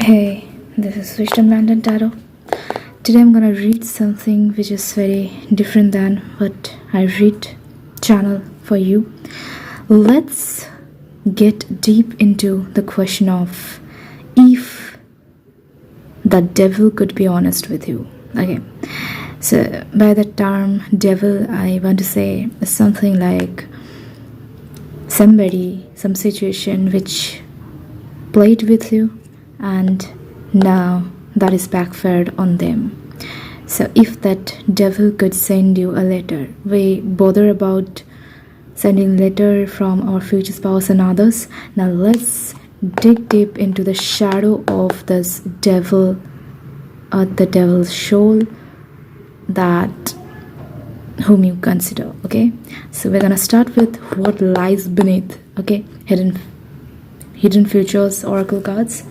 Hey, this is Wisdom London Tarot. Today I'm gonna read something which is very different than what I read channel for you. Let's get deep into the question of if the devil could be honest with you. Okay, so by the term devil, I want to say something like somebody, some situation which played with you and now that is backfired on them. So if that devil could send you a letter, we bother about sending letter from our future spouse and others. Now let's dig deep into the shadow of this devil, the devil's soul, that whom you consider. Okay, so we're gonna start with what lies beneath. Okay, hidden futures oracle cards.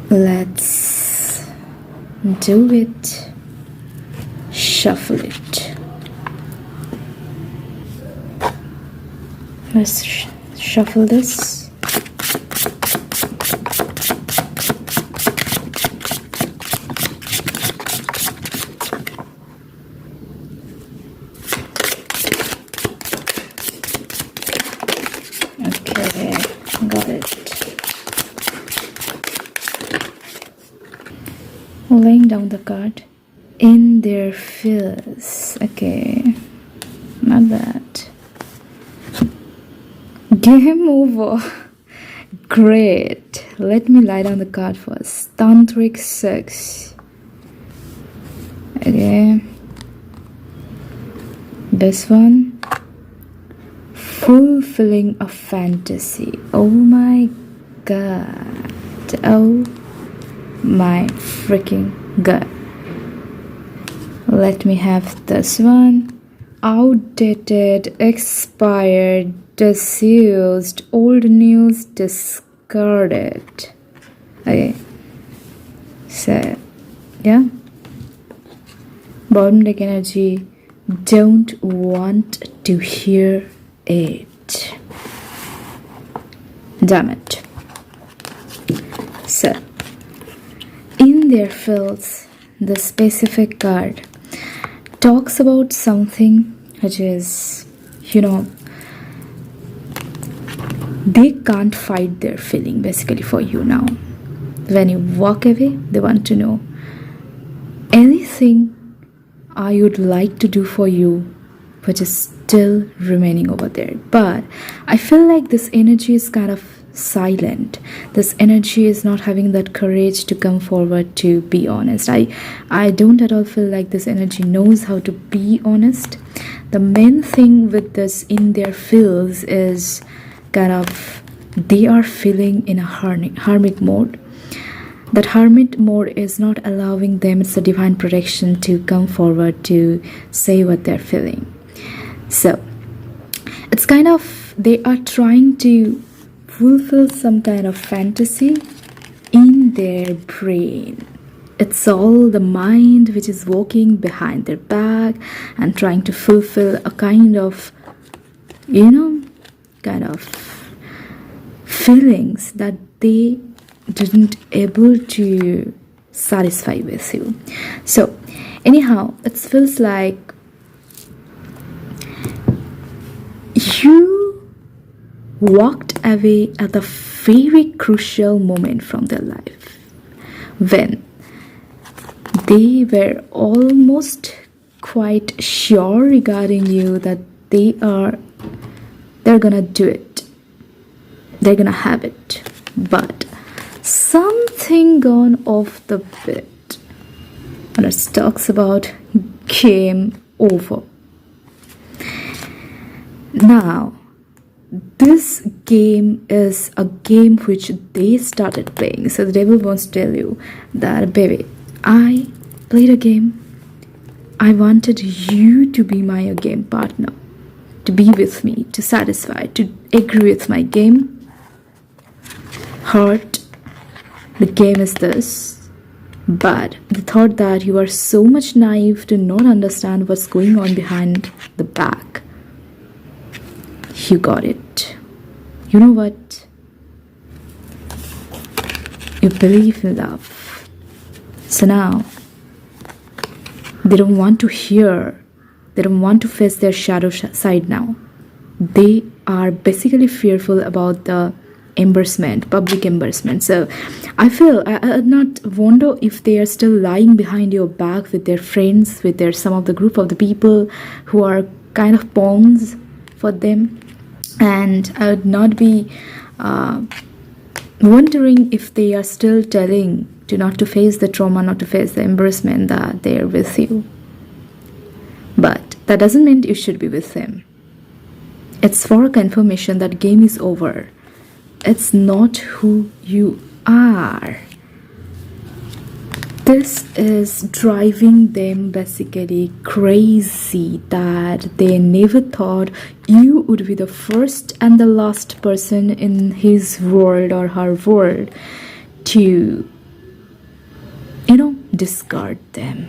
Let's do it. Shuffle it. Let's shuffle this. Okay, got it. Laying down the card. In their feels. Okay, not bad. Game over. Great. Let me lie down the card first. Tantric sex. Okay. This one. Fulfilling a fantasy. Oh my god. Oh my freaking god. Let me have this one. Outdated, expired, disused, old news, discarded. Okay, so yeah, bottom deck energy, don't want to hear it. Damn it. So in their fields, the specific card talks about something which is, they can't fight their feeling basically for you now. When you walk away, they want to know anything I would like to do for you, which is still remaining over there. But I feel like this energy is kind of silent. This energy is not having that courage to come forward to be honest. I don't at all feel like this energy knows how to be honest. The main thing with this in their feels is kind of they are feeling in a hermit mode. That hermit mode is not allowing them, it's a divine protection, to come forward to say what they're feeling. So it's kind of they are trying to fulfill some kind of fantasy in their brain. It's all the mind which is walking behind their back and trying to fulfill a kind of feelings that they didn't able to satisfy with you. So anyhow, it feels like you walked away at a very crucial moment from their life when they were almost quite sure regarding you that they're gonna do it, they're gonna have it, but something gone off the bit, and it talks about game over. Now this game is a game which they started playing. So the devil wants to tell you that, baby, I played a game. I wanted you to be my game partner, to be with me, to satisfy, to agree with my game. Heart, the game is this. But the thought that you are so much naive to not understand what's going on behind the back. You got it. You know what? You believe in love. So now, they don't want to hear, they don't want to face their shadow side now. They are basically fearful about the embarrassment, public embarrassment. So I feel, I not wonder if they are still lying behind your back with their friends, with their some of the group of the people who are kind of pawns for them. And I would not be wondering if they are still telling to not to face the trauma, not to face the embarrassment that they are with you. But that doesn't mean you should be with them. It's for a confirmation that game is over. It's not who you are. This is driving them basically crazy that they never thought you would be the first and the last person in his world or her world to, discard them.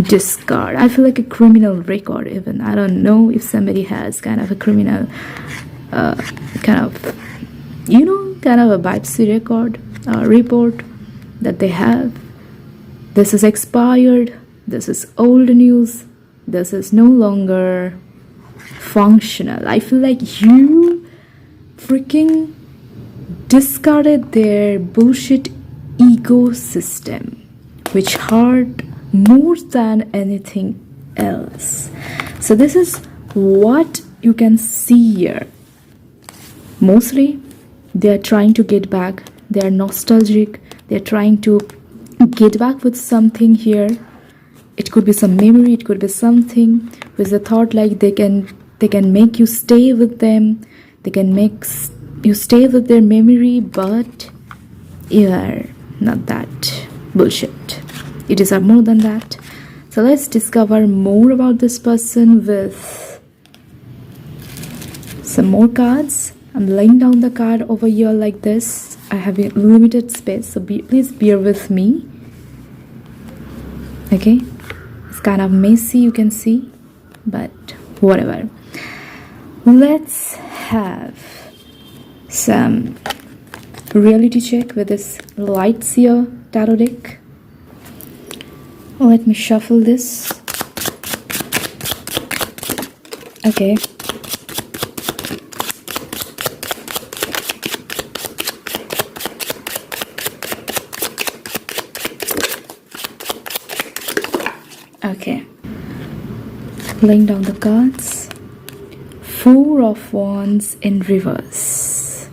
Discard. I feel like a criminal record even. I don't know if somebody has kind of a criminal kind of a biopsy record report that they have. This is expired, this is old news, this is no longer functional. I feel like you freaking discarded their bullshit ecosystem, which hurt more than anything else. So this is what you can see here. Mostly they are trying to get back, they are nostalgic, they're trying to get back with something here. It could be some memory, it could be something with the thought like they can make you stay with them, they can make you stay with their memory, but you are not that bullshit. You deserve more than that. So let's discover more about this person with some more cards. I'm laying down the card over here like this. I have a limited space, so please bear with me. Okay, it's kind of messy, you can see, but whatever. Let's have some reality check with this light seer tarot deck. Let me shuffle this. Okay. Okay, laying down the cards. Four of Wands in reverse.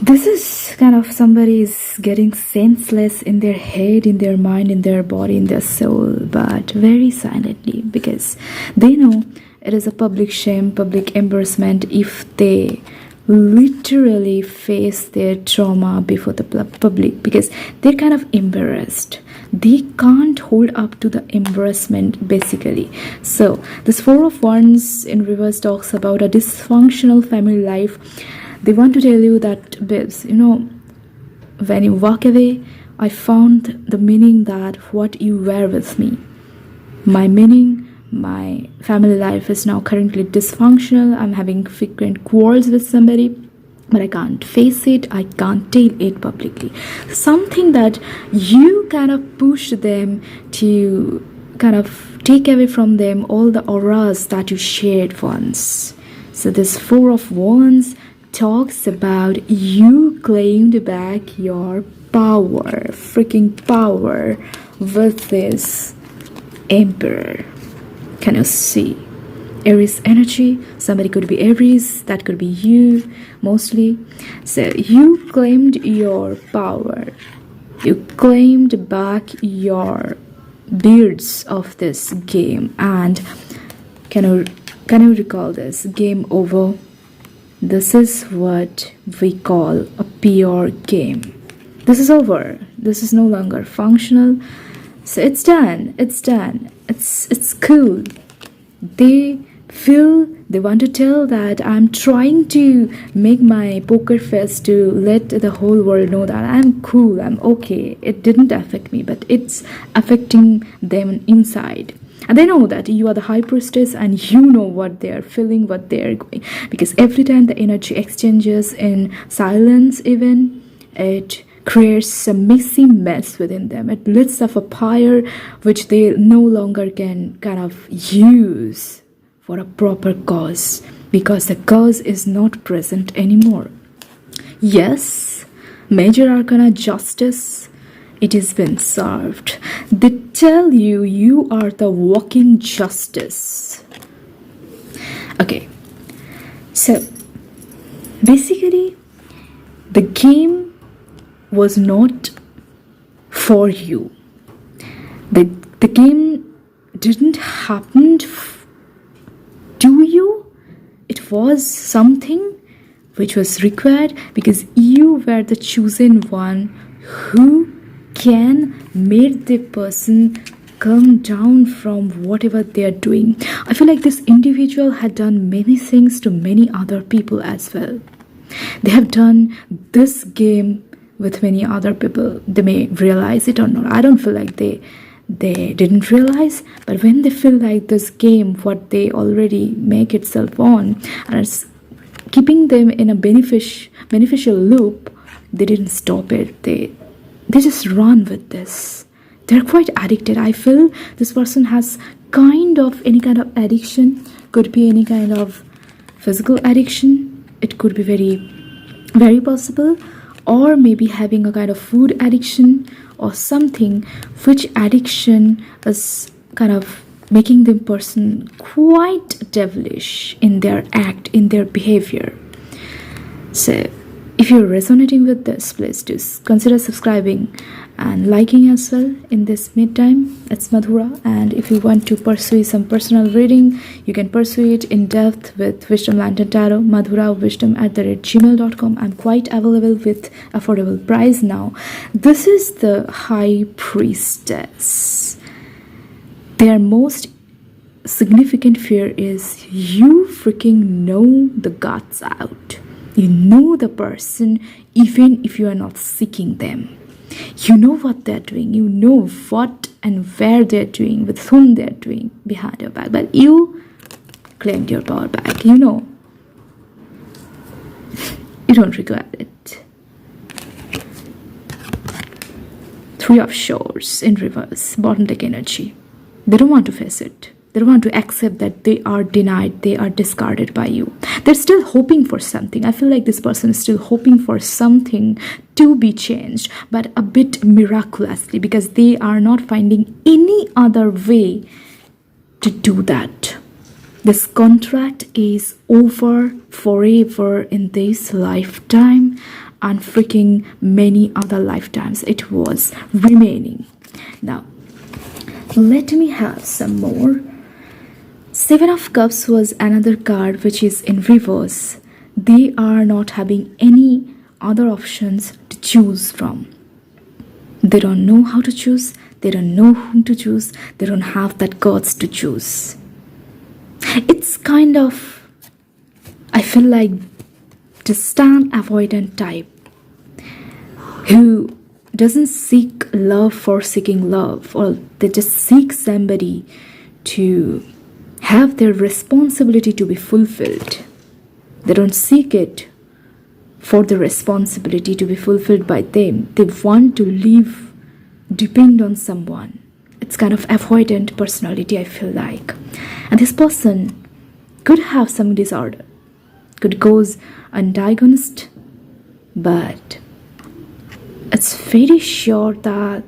This is kind of somebody is getting senseless in their head, in their mind, in their body, in their soul, but very silently, because they know it is a public shame, public embarrassment if they literally face their trauma before the public, because they're kind of embarrassed. They can't hold up to the embarrassment basically. So this Four of Wands in reverse talks about a dysfunctional family life. They want to tell you that, babes, when you walk away, I found the meaning that what you were with me. My meaning, my family life is now currently dysfunctional. I'm having frequent quarrels with somebody, but I can't face it, I can't tell it publicly. Something that you kind of push them to kind of take away from them all the auras that you shared once. So this Four of Wands talks about you claimed back your power, freaking power, with this Emperor. Can you see? Aries energy. Somebody could be Aries, that could be you mostly. So you claimed your power, you claimed back your beards of this game. And can you recall this? Game over. This is what we call a pure game. This is over. This is no longer functional. So it's done. It's done. It's cool. They want to tell that I'm trying to make my poker face to let the whole world know that I'm cool, I'm okay. It didn't affect me, but it's affecting them inside. And they know that you are the high priestess and you know what they are feeling, what they are going. Because every time the energy exchanges in silence even, it creates a messy mess within them. It lights up a fire which they no longer can kind of use for a proper cause, because the cause is not present anymore. Yes, major arcana justice, it has been served. They tell you you are the walking justice. Okay, so basically the game was not for you. The game didn't happen to you. It was something which was required because you were the chosen one who can make the person come down from whatever they are doing. I feel like this individual had done many things to many other people as well. They have done this game with many other people. They may realize it or not. I don't feel like they didn't realize, but when they feel like this game, what they already make itself on, and it's keeping them in a beneficial loop, they didn't stop it. They just run with this. They're quite addicted. I feel this person has any kind of addiction. Could be any kind of physical addiction. It could be very, very possible. Or maybe having a kind of food addiction or something, which addiction is kind of making the person quite devilish in their act, in their behavior. So if you're resonating with this, please do consider subscribing and liking as well in this meantime. It's Madhura, and if you want to pursue some personal reading, you can pursue it in depth with Wisdom Lantern Tarot, madhurawisdom@gmail.com. I'm quite available with affordable price now. This is the High Priestess. Their most significant fear is you freaking know the guts out. You know the person even if you are not seeking them. You know what they're doing. You know what and where they're doing, with whom they're doing behind your back. But you claimed your power back. You know. You don't regret it. Three of Swords in reverse. Bottom deck energy. They don't want to face it. They don't want to accept that they are denied, they are discarded by you. They're still hoping for something. I feel like this person is still hoping for something to be changed, but a bit miraculously, because they are not finding any other way to do that. This contract is over forever in this lifetime and freaking many other lifetimes it was remaining. Now, let me have some more. Seven of Cups was another card which is in reverse. They are not having any other options to choose from. They don't know how to choose. They don't know whom to choose. They don't have that guts to choose. It's kind of, I feel like, distant avoidant type who doesn't seek love for seeking love, or they just seek somebody to have their responsibility to be fulfilled. They don't seek it for the responsibility to be fulfilled by them. They want to live, depend on someone. It's kind of avoidant personality, I feel like. And this person could have some disorder, could goes undiagnosed, but it's very sure that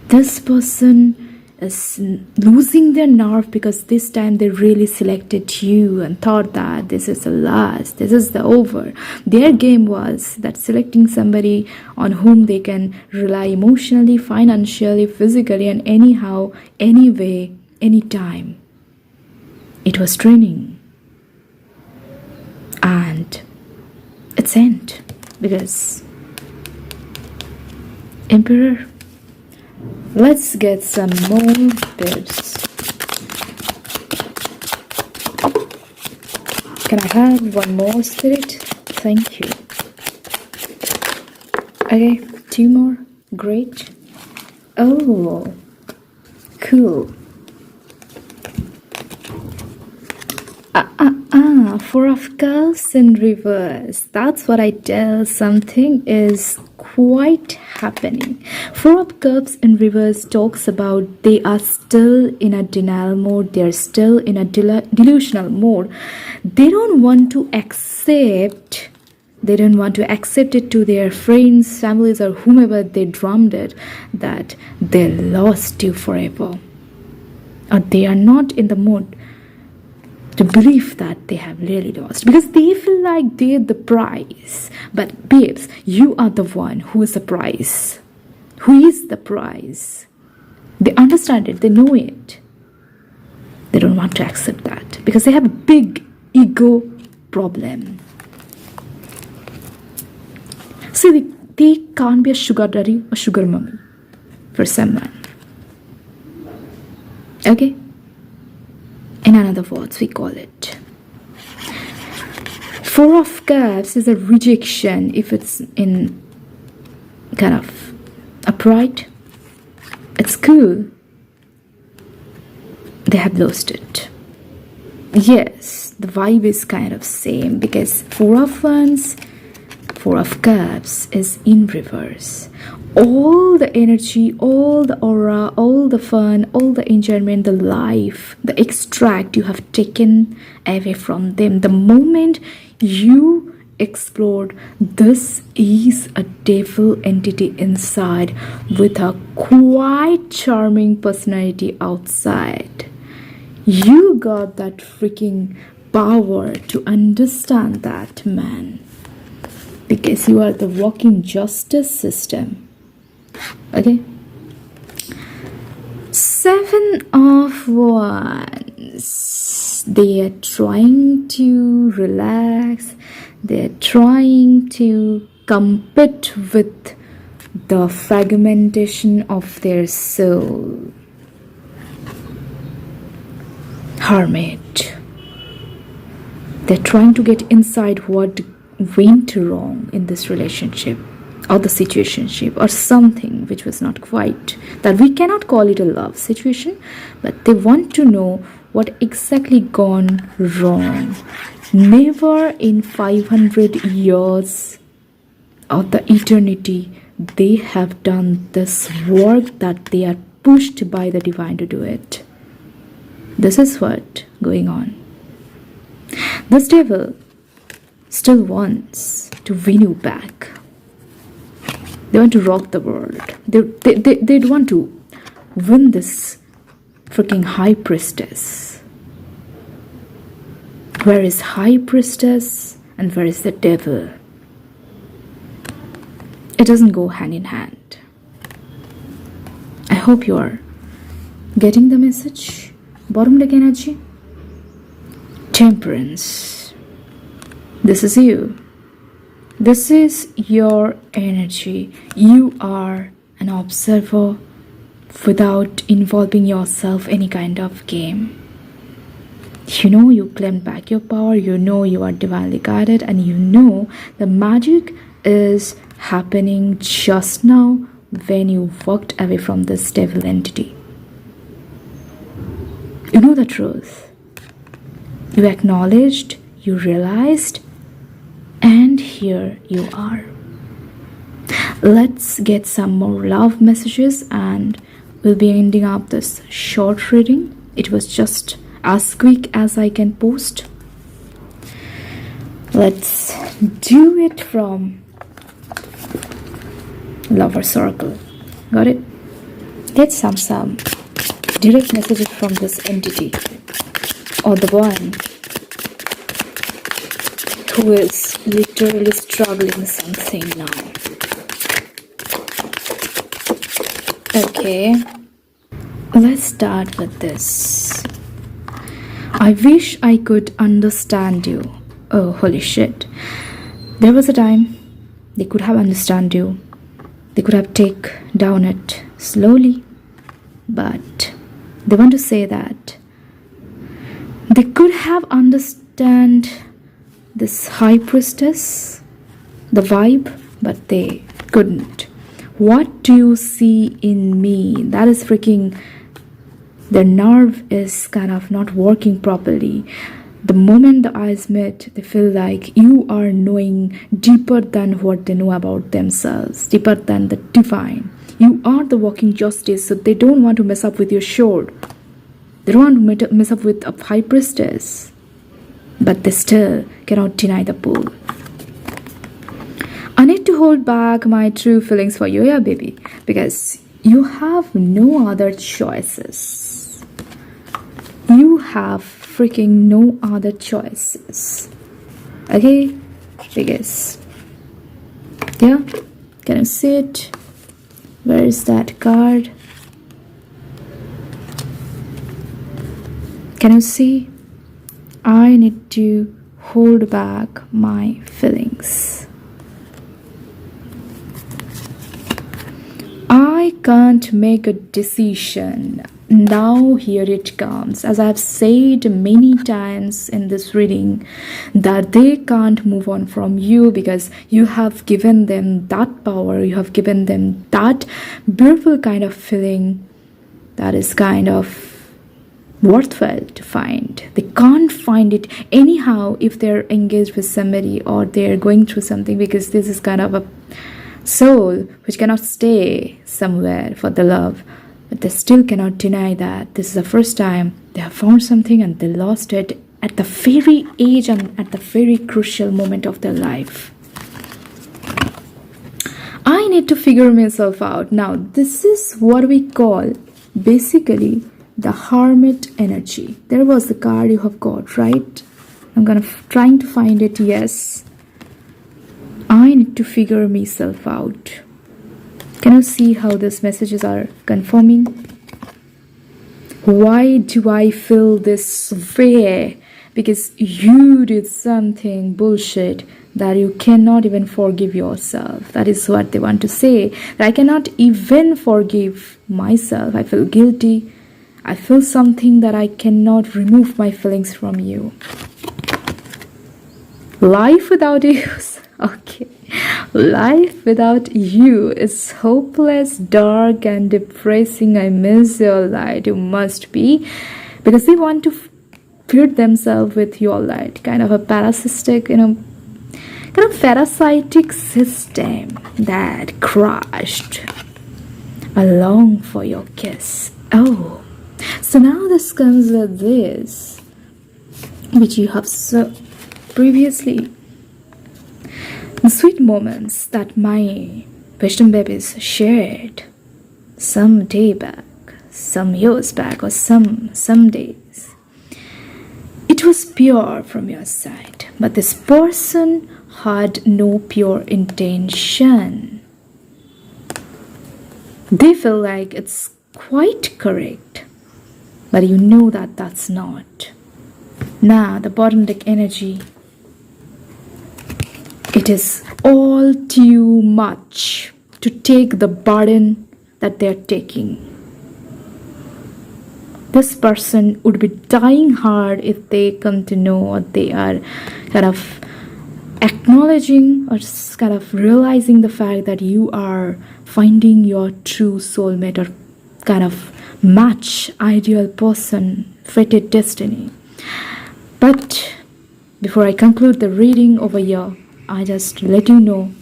this person is losing their nerve, because this time they really selected you and thought that this is the last, this is the over. Their game was that selecting somebody on whom they can rely emotionally, financially, physically, and anyhow, anyway, anytime. It was training, and it's end, because Emperor. Let's get some more bids. Can I have one more, Spirit? Thank you. Okay, two more. Great. Oh, cool. Four of Cups in reverse. That's what I tell. Something is quite happening. Four of Cups in reverse talks about they are still in a denial mode. They are still in a delusional mode. They don't want to accept. They don't want to accept it to their friends, families, or whomever they drummed it that they lost you forever. Or they are not in the mood to believe that they have really lost, because they feel like they're the prize. But babes, you are the one who is the prize. Who is the prize? They understand it, they know it. They don't want to accept that because they have a big ego problem. See, they can't be a sugar daddy or sugar mommy for someone. Okay? In another words, we call it. Four of Cups is a rejection if it's in kind of upright. It's cool. They have lost it. Yes, the vibe is kind of same because Four of Wands, Four of Cups is in reverse. All the energy, all the aura, all the fun, all the enjoyment, the life, the extract you have taken away from them. The moment you explored, this is a devil entity inside with a quite charming personality outside. You got that freaking power to understand that, man. Because you are the walking justice system. Okay. Seven of Wands. They are trying to relax. They are trying to compete with the fragmentation of their soul. Hermit. They're trying to get inside what went wrong in this relationship or the situationship or something which was not quite, that we cannot call it a love situation, but they want to know what exactly gone wrong. Never in 500 years of the eternity they have done this work that they are pushed by the divine to do it. This is what going on. This devil still wants to win you back. They want to rock the world. They want to win this freaking high priestess. Where is high priestess and where is the devil? It doesn't go hand in hand. I hope you are getting the message. Bottom deck energy. Temperance. This is you. This is your energy. You are an observer without involving yourself any kind of game. You know you claim back your power, you know you are divinely guided, and you know the magic is happening just now when you walked away from this devil entity. You know the truth. You acknowledged, you realized, and here you are. Let's get some more love messages and we'll be ending up this short reading. It was just as quick as I can post. Let's do it from Lover Circle. Got it? Get some direct messages from this entity or the one who is literally struggling something now. Okay, let's start with this. I wish I could understand you. Oh, holy shit. There was a time they could have understand you. They could have take down it slowly. But they want to say that they could have understand this high priestess, the vibe, but they couldn't. What do you see in me? That is freaking, their nerve is kind of not working properly. The moment the eyes meet, they feel like you are knowing deeper than what they know about themselves, deeper than the divine. You are the walking justice, so they don't want to mess up with your sword. They don't want to mess up with a high priestess. But they still cannot deny the pull. I need to hold back my true feelings for you, yeah, baby, because you have no other choices. You have freaking no other choices. Okay? Because, yeah, can you see it? Where is that card? Can you see? I need to hold back my feelings. I can't make a decision. Now here it comes. As I've said many times in this reading, that they can't move on from you because you have given them that power, you have given them that beautiful kind of feeling that is kind of worthwhile to find. They can't find it anyhow if they're engaged with somebody or they're going through something, because this is kind of a soul which cannot stay somewhere for the love. But they still cannot deny that this is the first time they have found something and they lost it at the very age and at the very crucial moment of their life. I need to figure myself out. Now, this is what we call basically the hermit energy. There was the card you have got, right? I'm trying to find it. Yes. I need to figure myself out. Can you see how these messages are confirming? Why do I feel this way? Because you did something bullshit that you cannot even forgive yourself. That is what they want to say. That I cannot even forgive myself. I feel guilty. I feel something that I cannot remove my feelings from you. Life without you. Okay. Life without you is hopeless, dark and depressing. I miss your light. You must be. Because they want to feed themselves with your light. Kind of a parasitic, kind of parasitic system that crashed along for your kiss. Oh. So now this comes with this, which you have so previously. The sweet moments that my wisdom babies shared some day back, some years back, or some days. It was pure from your side, but this person had no pure intention. They feel like it's quite correct, but you know that that's not. Now, the bottom deck energy. It is all too much to take the burden that they're taking. This person would be dying hard if they come to know, or they are kind of acknowledging or kind of realizing the fact that you are finding your true soulmate or kind of match, ideal person, fated destiny. But before I conclude the reading over here, I just let you know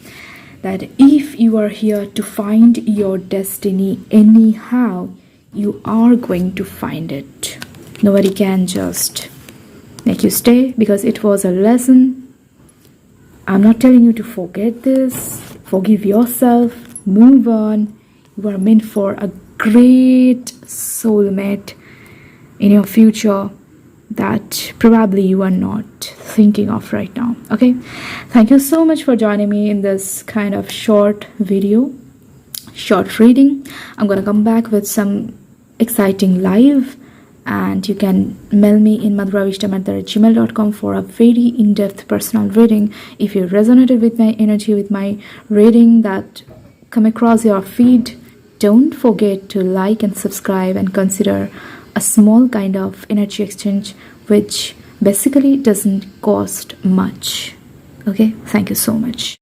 that if you are here to find your destiny anyhow, you are going to find it. Nobody can just make you stay because it was a lesson. I'm not telling you to forget this. Forgive yourself. Move on. You are meant for a great soulmate in your future that probably you are not thinking of right now. Okay, thank you so much for joining me in this kind of short video, short reading. I'm gonna come back with some exciting live, and you can mail me in madhuravishdom@gmail.com for a very in-depth personal reading. If you resonated with my energy, with my reading that come across your feed, don't forget to like and subscribe and consider a small kind of energy exchange, which basically doesn't cost much. Okay, thank you so much.